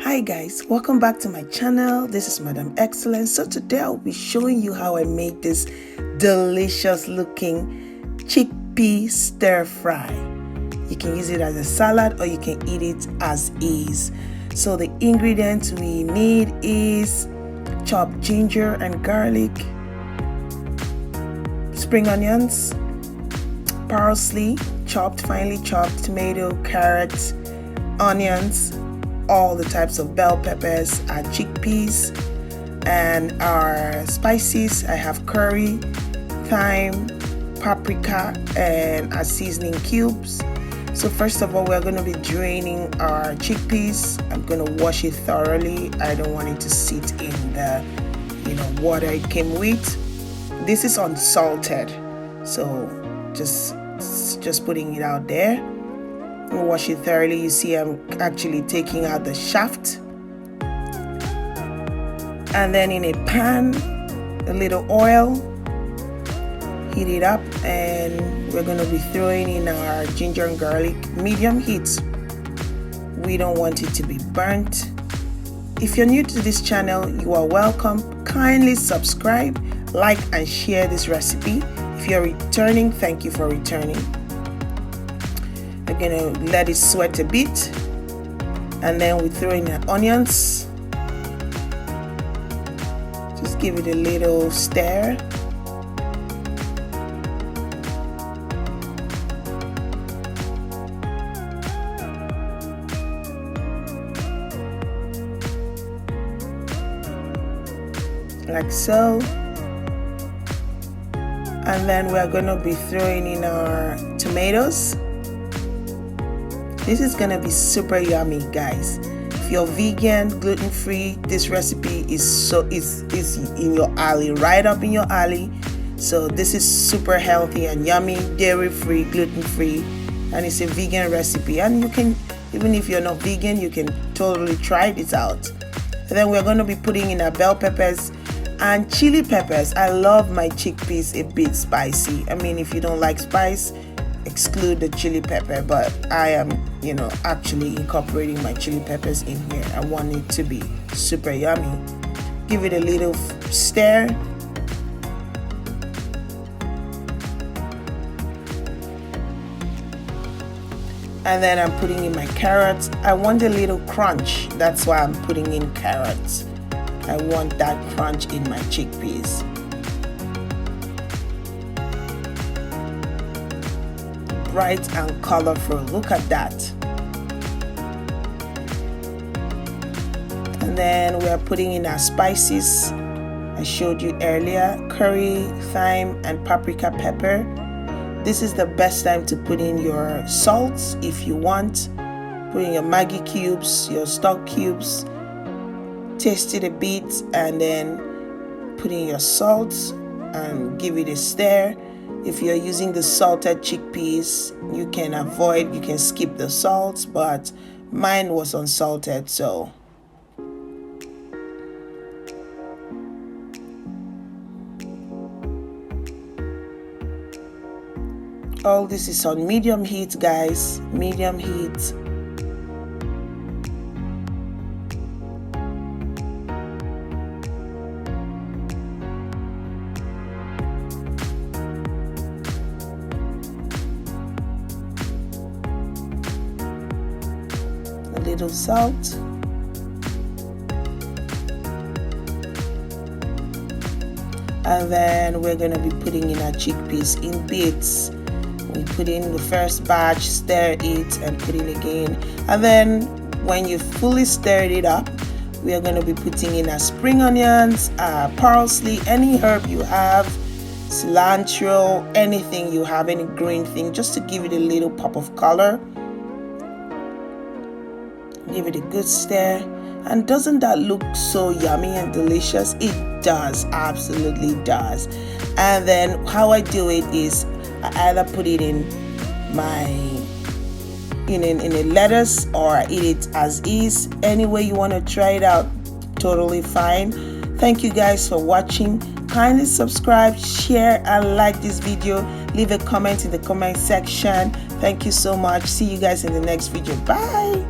Hi guys, welcome back to my channel. This is Madam Excellence. So today I'll be showing you how I made this delicious looking chickpea stir fry. You can use it as a salad or you can eat it as is. So the ingredients we need is chopped ginger and garlic, spring onions, parsley, chopped, finely chopped, tomato, carrots, onions, all the types of bell peppers, our chickpeas, and our spices. I have curry, thyme, paprika, and our seasoning cubes. So first of all, we're going to be draining our chickpeas. I'm going to wash it thoroughly. I don't want it to sit in the water it came with. This is unsalted, so just putting it out there. We'll wash it thoroughly. You see I'm actually taking out the shaft, and then in a pan, a little oil, heat it up, and we're going to be throwing in our ginger and garlic, medium heat. We don't want it to be burnt. If you're new to this channel, you are welcome. Kindly subscribe, like, and share this recipe. If you're returning, thank you for returning. We're gonna let it sweat a bit, and then we throw in the onions. Just give it a little stir. Like so. And then we're gonna be throwing in our tomatoes. This is gonna be super yummy, guys. If you're vegan, gluten-free, this recipe is in your alley, right up in your alley. So this is super healthy and yummy, dairy-free, gluten-free, and it's a vegan recipe. And you can, even if you're not vegan, you can totally try this out. And then we're gonna be putting in our bell peppers and chili peppers. I love my chickpeas a bit spicy. I mean, if you don't like spice, exclude the chili pepper, but I am actually incorporating my chili peppers in here. I want it to be super yummy. Give it a little stir. And then I'm putting in my carrots. I want a little crunch, that's why I'm putting in carrots. I want that crunch in my chickpeas. Bright and colorful, look at that. And then we are putting in our spices I showed you earlier: curry, thyme, and paprika pepper. This is the best time to put in your salts if you want. Put in your Maggi cubes, your stock cubes, taste it a bit, and then put in your salt and give it a stir. If you're using the salted chickpeas, you can skip the salt, but mine was unsalted, so all this is on medium heat, guys, medium heat. A little salt, and then we're going to be putting in our chickpeas in bits. We put in the first batch, stir it, and put in again, and then when you fully stirred it up, we are going to be putting in our spring onions, parsley, any herb you have, cilantro, anything you have, any green thing, just to give it a little pop of color. Give it a good stir. And doesn't that look so yummy and delicious? It does, absolutely does. And then how I do it is I either put it in a lettuce, or I eat it as is. Any way you want to try it out, totally fine. Thank you guys for watching. Kindly subscribe, share, and like this video. Leave a comment in the comment section. Thank you so much. See you guys in the next video. Bye.